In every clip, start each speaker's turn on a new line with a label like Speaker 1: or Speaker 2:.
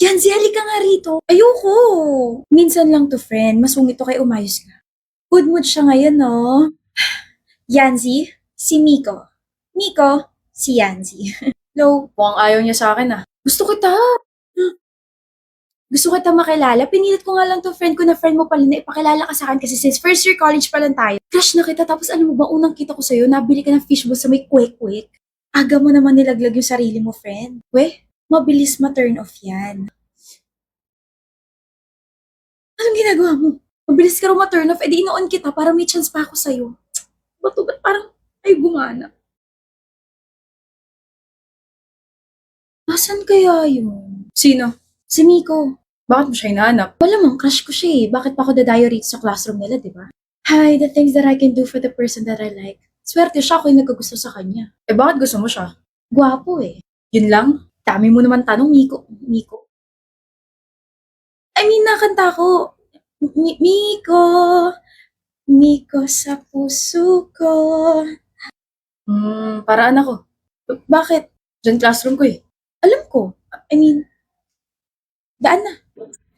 Speaker 1: Yanzi, halika nga rito. Ayoko. Minsan lang to, friend. Masungit to kay umayos ka. Good mood siya ngayon, no? Yanzi, si Miko. Miko, si Yanzi. Hello, mukhang ayaw niya sa akin ah. Gusto kita. Gusto kita makilala. Pinilit ko nga lang to friend ko na friend mo pala na ipakilala ka sa akin kasi since first year college pa lang tayo. Crush na kita tapos alam mo ba unang kita ko sa'yo, nabili ka ng fishbowl sa may kwek-kwek. Aga mo naman nilaglag yung sarili mo, friend. Weh, mabilis ma-turn off yan. Anong ginagawa mo? Mabilis ka raw ma-turn off, edi ino-on kita para may chance pa ako sa'yo. Ba't parang ay gumana? Nasaan kaya yun? Sino? Si Miko. Bakit mo siya hinahanap? Malamang crush ko siya eh. Bakit pa ako dadayo rito sa classroom nila, di ba? Hi, the things that I can do for the person that I like. Swerte siya ako yung nagkagusto sa kanya. Eh bakit gusto mo siya? Gwapo eh. Yun lang? Dami mo naman tanong, Miko. Miko. I mean, nakanta ko. Miko. Miko sa puso ko. Paraan ako. Bakit? Diyan classroom ko eh. Alam ko. I mean, daan na.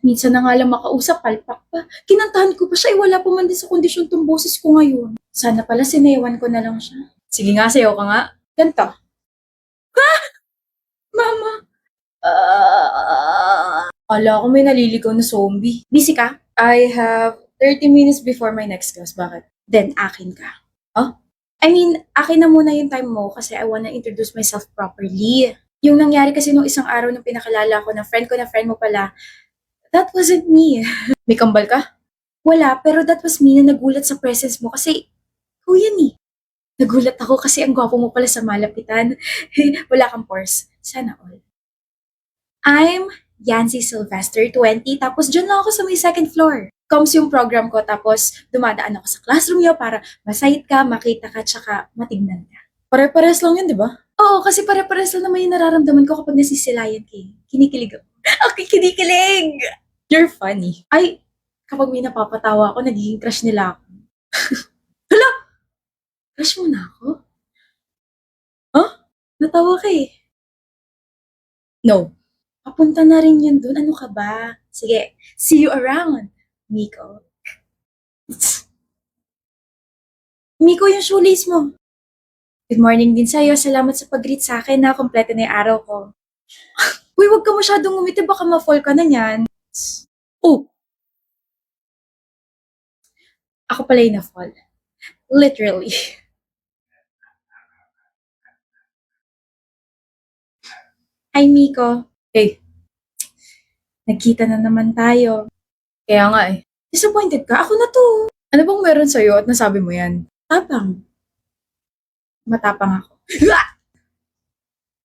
Speaker 1: Minsan na nga lang makausap, palpak pa. Kinantahan ko pa siya, wala pa man din sa kondisyon tong boses ko ngayon. Sana pala sinewan ko na lang siya. Sige nga, sayaw ka nga. Ganto. Mama! Ala ko may naliligaw na zombie. Busy ka? I have 30 minutes before my next class. Bakit? Then, akin ka. Huh? I mean, akin na muna yung time mo kasi I wanna introduce myself properly. Yung nangyari kasi nung isang araw nung pinakilala ko na friend mo pala, that wasn't me. May kambal ka? Wala, pero that was me na nagulat sa presence mo kasi, ikaw yan eh. Nagulat ako kasi ang gwapo mo pala sa malapitan. Wala kang pores. Sana all. I'm Yancy Sylvester, 20, tapos dyan lang ako sa may second floor. Comes yung program ko, tapos dumadaan ako sa classroom niyo para masayit ka, makita ka, tsaka matignan ka. Pare-pares lang yun, di ba? Oo, kasi pare-pares lang naman yung nararamdaman ko kapag nasisilayan ka. Kinikilig ako. Okay, kinikilig! You're funny. Ay, kapag may napapatawa ako, nagiging crush nila ako. Hala! Crush mo na ako? Huh? Natawa ka eh. No. Papunta na rin yun dun. Ano ka ba? Sige, see you around, Miko. Miko, yung shoelace mo. Good morning din sa'yo. Salamat sa pag-greet sa akin na kompleto na yung araw ko. Uy, wag ka masyadong ngumiti. Baka ma-fall ka na niyan. Oh, ako pala yung na-fall. Literally. Hi, Miko. Hey, nagkita na naman tayo. Kaya nga eh. Disappointed ka? Ako na to. Ano bang meron sa'yo at nasabi mo yan? Tapang. Matapang ako.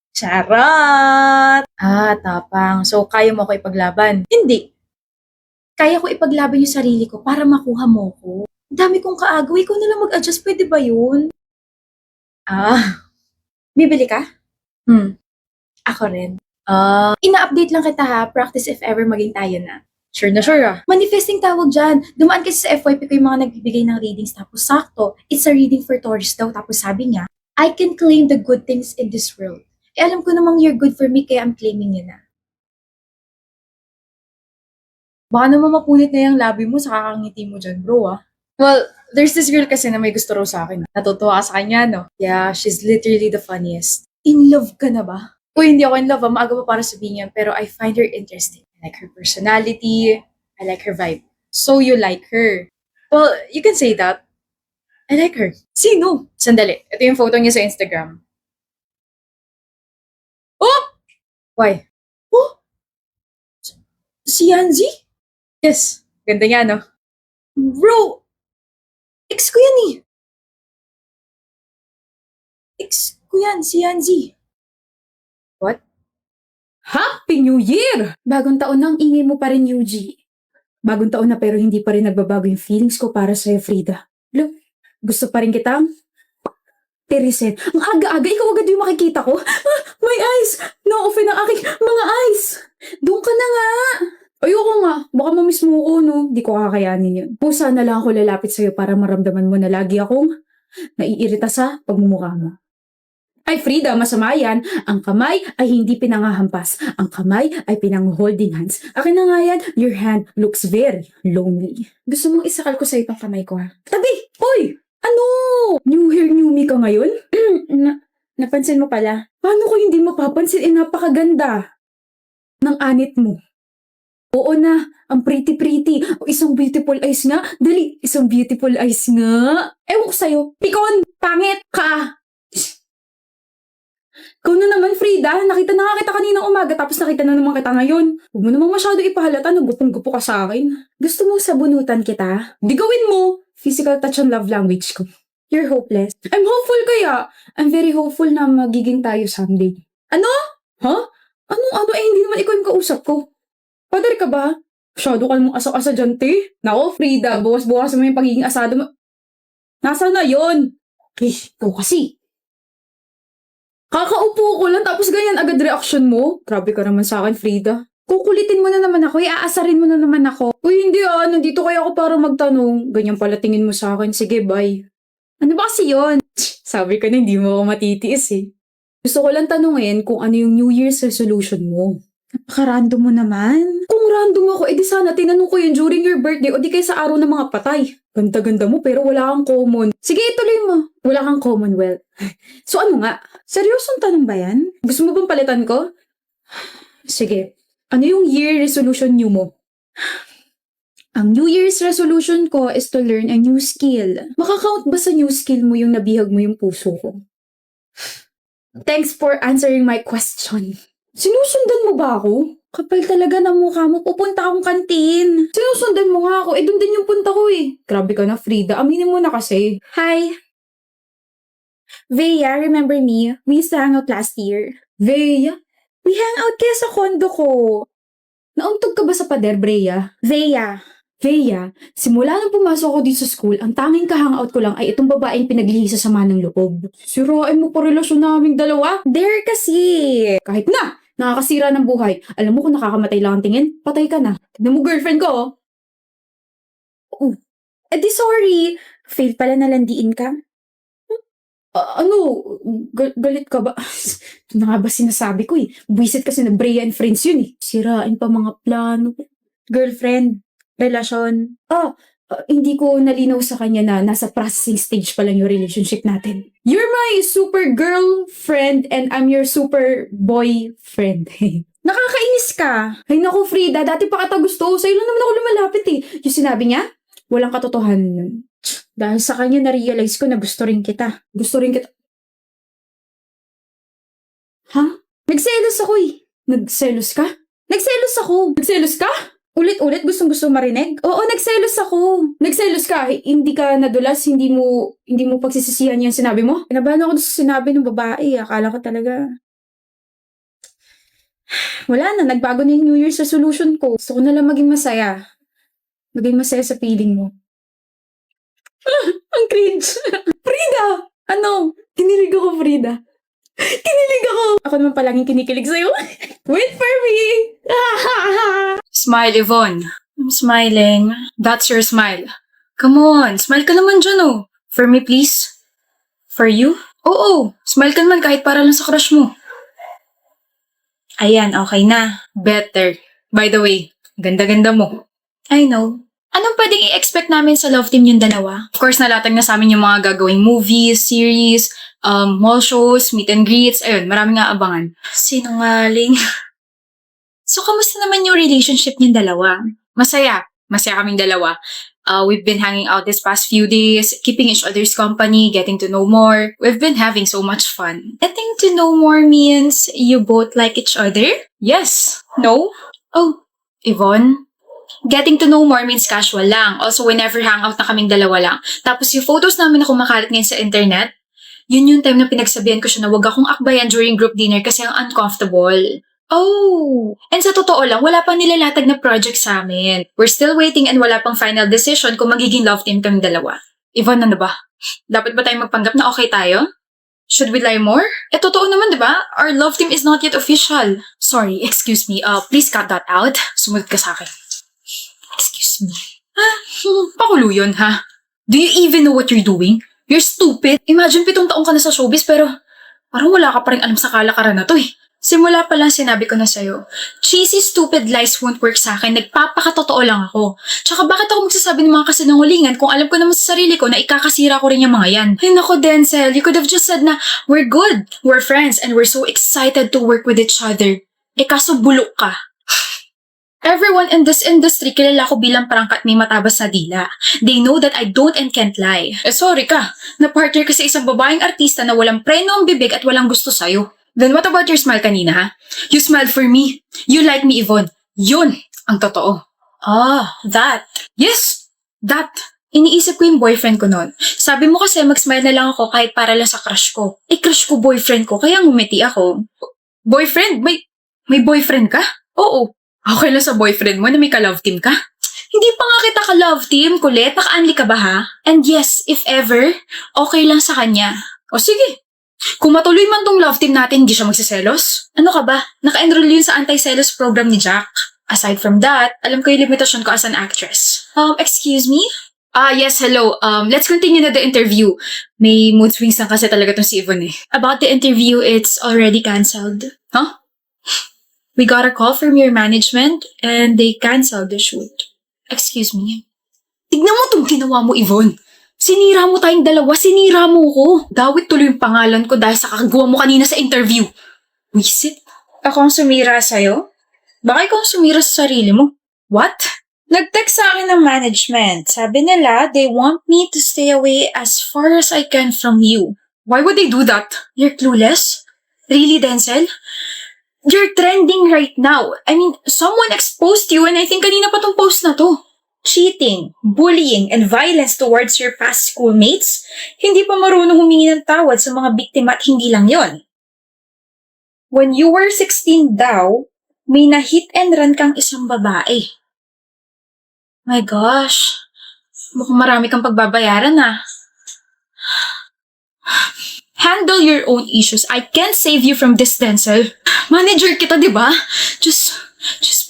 Speaker 1: Charot! Ah, tapang. So, kaya mo ko ipaglaban? Hindi. Kaya ko ipaglaban yung sarili ko para makuha mo ko. Ang dami kong kaagaw. Ikaw na lang mag-adjust. Pwede ba yun? Ah, bibili ka? Ako rin. Ina-update lang kita ha. Practice if ever maging tayo na. Sure na sure ah. Manifesting tawag dyan. Dumaan kasi sa FYP ko yung mga nagbibigay ng readings tapos sakto, it's a reading for Taurus daw. Tapos sabi niya, I can claim the good things in this world. Eh alam ko namang you're good for me kaya I'm claiming yun na. Baka naman mapunit na yung labi mo sa kakangiti mo dyan bro ah. Well, there's this girl kasi na may gusto raw sa akin. Natutuwa ka sa kanya no? Yeah, she's literally the funniest. In love ka na ba? Uy, hindi ako in love. Maaga pa para sabihin yan. Pero I find her interesting. I like her personality. I like her vibe. So you like her. Well, you can say that. I like her. Sino? Sandali. Ito yung photo niya sa Instagram. Oh! Why? Oh! Si Yanzi? Yes. Ganda niya, no? Bro! Ex ko yan eh. Ex ko yan, si Yanzi. What?
Speaker 2: Happy New Year! Bagong taon na ang ingay mo pa rin, Yuji. Bagong taon na pero hindi pa rin nagbabago yung feelings ko para sa'yo, Frida. Look, gusto pa rin kita? Teresen, ang aga-aga, ikaw agad yung makikita ko. Ah, my eyes! No-open ang aking mga eyes! Doon ka na nga! Ayoko nga, baka mamiss mo ko, no? Di ko kakayanin yun. Pusa na lang ako lalapit sa'yo para maramdaman mo na lagi akong naiirita sa pagmumukha mo. Ay, Frida, masama yan. Ang kamay ay hindi pinangahampas. Ang kamay ay pinang-holding hands. Akin na nga yan, your hand looks very lonely. Gusto mong isakal ko sa itong kamay ko, ha? Tabi! Uy! Ano? New hair, new me ka ngayon? Napansin mo pala? Paano ko hindi mapapansin? Napakaganda ng anit mo. Oo na, ang pretty-pretty. O, isang beautiful eyes nga. Dali, isang beautiful eyes nga. Ewan ko sa'yo. Pikon! Pangit ka! Ikaw na naman, Frida. Nakita na nga kita kaninang umaga tapos nakita na naman kita ngayon. Huwag mo namang masyado ipahalata. Nagupong-gupo ka sa akin. Gusto mong sabunutan kita? Di gawin mo! Physical touch ang love language ko. You're hopeless. I'm hopeful kaya. I'm very hopeful na magiging tayo someday. Ano? Ha? Ano? Hindi naman ikaw yung kausap ko. Padar ka ba? Masyado ka namang asa-asa dyan, te. Nako, Frida. Bukas-bukas mo yung pagiging asado mo. Nasaan na yon? Ikaw kasi. Kakaupo ko lang tapos ganyan agad reaction mo. Grabe ka naman sa akin, Frida. Kukulitin mo na naman ako, iaasarin mo na naman ako. Uy, hindi nandito kaya ako para magtanong. Ganyan pala tingin mo sa akin, sige, bye. Ano ba kasi yun? Sabi ko na hindi mo ako matitiis eh. Gusto ko lang tanungin kung ano yung New Year's resolution mo. Napaka-random mo naman. Kung random ako, edi sana tinanong ko yun during your birthday o di kaya sa araw ng mga patay. Ganda-ganda mo pero wala kang common. Sige, ituloy mo. Wala kang commonwealth. So ano nga? Seryosong tanong ba yan? Gusto mo bang palitan ko? Sige. Ano yung year resolution new mo? Ang New Year's resolution ko is to learn a new skill. Makakount ba sa new skill mo yung nabihag mo yung puso ko? Thanks for answering my question. Sinusundan mo ba ako? Kapal talaga ng mukha mo. Pupunta akong kantin. Sinusundan mo nga ako. Doon din yung punta ko eh. Grabe ka na, Frida. Aminin mo na kasi. Hi. Veya, remember me? We used to hang out last year. Veya? We hang out kaya sa kondo ko. Nauntog ka ba sa pader, Breya? Veya. Veya, simula nang pumasok ako dito sa school, ang tanging ka-hangout ko lang ay itong babaeng pinaglihi sa sama ng loob. Sirain mo pa relasyon naming dalawa? Dare kasi! Kahit na! Nakakasira ng buhay. Alam mo kung nakakamatay lang ang tingin, patay ka na. Tignan mo girlfriend ko, oh. Eh di sorry. Fail pala na landiin ka. Ano? Galit ka ba? Ito na nga ba sinasabi ko eh. Buwisit kasi na Brea and friends yun eh. Sirain pa mga plano. Girlfriend. Relasyon. Hindi ko nalinaw sa kanya na nasa processing stage pa lang yung relationship natin. You're my super girlfriend and I'm your super boyfriend. Nakakainis ka. Ay naku, Frida, dati pa kita gusto. Sa'yo lang naman ako lumalapit eh. Yung sinabi niya, walang katotohanan. Dahil sa kanya na-realize ko na gusto rin kita. Gusto rin kita. Ha? Nagselos ako eh. Nagselos ka? Nagselos ako. Nagselos ka? Ulit-ulit gustong-gusto marinig? Oo, nagselos ako. Nagselos ka? Hindi ka nadulas? Hindi mo pagsisisihan yung sinabi mo? Kinabahan ako sa sinabi ng babae. Akala ko talaga. Wala na, nagbago na yung New Year's resolution ko. Gusto ko na lang maging masaya. Maging masaya sa feeling mo. Ang cringe. Frida! Ano? Kinilig ako, Frida. Kinilig ako! Ako naman palaging kinikilig sa'yo. Wait for me!
Speaker 1: Smile, Yvonne. I'm smiling. That's your smile. Come on, smile ka naman dyan, oh. For me, please. For you? Oo, smile ka naman kahit para lang sa crush mo. Ayan, okay na. Better. By the way, ganda-ganda mo. I know. Anong pwedeng i-expect namin sa love team yung dalawa? Of course, nalatag na sa amin yung mga gagawing movies, series, mall shows, meet and greets. Ayun, maraming nga abangan. Sinungaling. So, kamusta naman yung relationship niyong dalawa? Masaya. Masaya kaming dalawa. We've been hanging out this past few days, keeping each other's company, getting to know more. We've been having so much fun. Getting to know more means you both like each other? Yes. No? Oh, Yvonne? Getting to know more means casual lang. Also, whenever hangout na kaming dalawa lang. Tapos yung photos namin na kumakalat ngayon sa internet, yun yung time na pinagsabihan ko siya na wag akong akbayan during group dinner kasi ang uncomfortable. Oh! And sa totoo lang, wala pang nilalatag na project sa amin. We're still waiting and wala pang final decision kung magiging love team kaming dalawa. Yvonne, ano ba? Dapat ba tayong magpanggap na okay tayo? Should we lie more? Totoo naman, di ba? Our love team is not yet official. Sorry, excuse me. Please cut that out. Sumunod ka sa akin. Excuse me. Pakulo yun, ha? Do you even know what you're doing? You're stupid. Imagine 7 taong ka na sa showbiz pero Parang wala ka pa rin alam sa kalakaran na to eh. Simula pa lang sinabi ko na sa'yo, cheesy stupid lies won't work sa akin, nagpapakatotoo lang ako. Tsaka bakit ako magsasabi ng mga kasinungalingan kung alam ko naman sa sarili ko na ikakasira ko rin yung mga yan? Ay nako Denzel, you could have just said na, we're good, we're friends, and we're so excited to work with each other. Eh kaso bulok ka. Everyone in this industry kilala ko bilang prangkat may matabas na dila. They know that I don't and can't lie. Eh sorry ka, na-partner ka sa isang babaeng artista na walang preno ang bibig at walang gusto sa'yo. Then what about your smile kanina ha? You smiled for me. You like me, Yvonne. Yun ang totoo. Ah, that. Yes, that. Iniisip ko yung boyfriend ko noon. Sabi mo kasi mag-smile na lang ako kahit para lang sa crush ko. Eh crush ko boyfriend ko kaya ngumiti ako. Boyfriend? May boyfriend ka? Oo. Okay lang sa boyfriend mo na may ka-love team ka? Hindi pa nga kita ka-love team, kulit. Naka-unli ka ba ha? And yes, if ever, okay lang sa kanya. O sige. Kung matuloy man tong love team natin, hindi siya magsiselos? Ano ka ba? Naka-enroll yun sa anti-selos program ni Jack. Aside from that, alam ko yung limitasyon ko as an actress. Excuse me? Yes, hello. Let's continue na the interview. May mood swings na kasi talaga tong si Yvonne eh. About the interview, it's already cancelled. Huh? We got a call from your management and they canceled the shoot. Excuse me. Tignan mo itong ginawa mo, Yvonne. Sinira mo tayong dalawa, sinira mo ko. Dawit tuloy yung pangalan ko dahil sa kagawa mo kanina sa interview. Wisit? Ako ang sumira sa'yo? Baka ikaw ang sumira sa sarili mo. What? Nag-text sa akin ng management. Sabi nila, they want me to stay away as far as I can from you. Why would they do that? You're clueless? Really, Denzel? You're trending right now. I mean, someone exposed you and I think kanina pa tong post na to. Cheating, bullying, and violence towards your past schoolmates? Hindi pa marunong humingi ng tawad sa mga biktima at hindi lang yon. When you were 16 daw, may na-hit and run kang isang babae. My gosh, mukhang marami kang pagbabayaran ah. Handle your own issues. I can't save you from this, Denzel. Manager kita, di ba? Just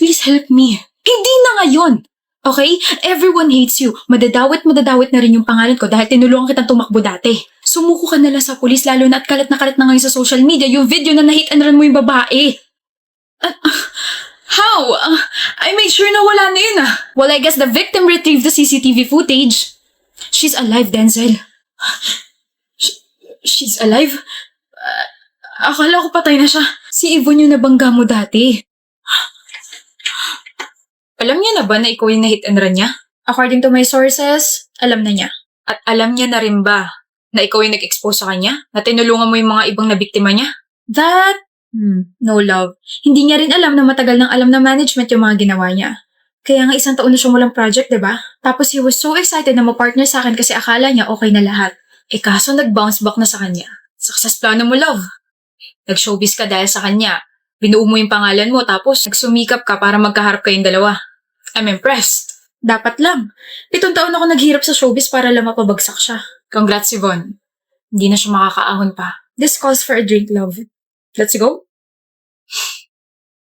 Speaker 1: please help me. Hindi na ngayon. Okay? Everyone hates you. Madadawit na rin yung pangalan ko dahil tinulungan kitang tumakbo dati. Sumuko ka na lang sa pulis lalo na at kalat na ngayon sa social media yung video na na-hit and run mo yung babae. How? I made sure na wala na yun ah. Well, I guess the victim retrieved the CCTV footage. She's alive, Denzel. She's alive? Akala ko patay na siya. Si Yvonne yung nabangga mo dati. Alam niya na ba na ikaw yung na-hit and run niya? According to my sources, alam na niya. At alam niya na rin ba na ikaw yung nag-expose sa kanya? Na tinulungan mo yung mga ibang nabiktima niya? That? No love. Hindi niya rin alam na matagal nang alam na management yung mga ginawa niya. Kaya nga 1 taon na siya walang project, diba? Tapos he was so excited na ma-partner sa akin kasi akala niya okay na lahat. Eh kaso nag-bounce back na sa kanya. Success plano mo, love. Nag-showbiz ka dahil sa kanya. Binuo mo yung pangalan mo tapos nagsumikap ka para magkaharap kayong dalawa. I'm impressed. Dapat lang. 7 taon ako naghirap sa showbiz para lang mapabagsak siya. Congrats, Yvonne. Hindi na siya makakaahon pa. This calls for a drink, love. Let's go?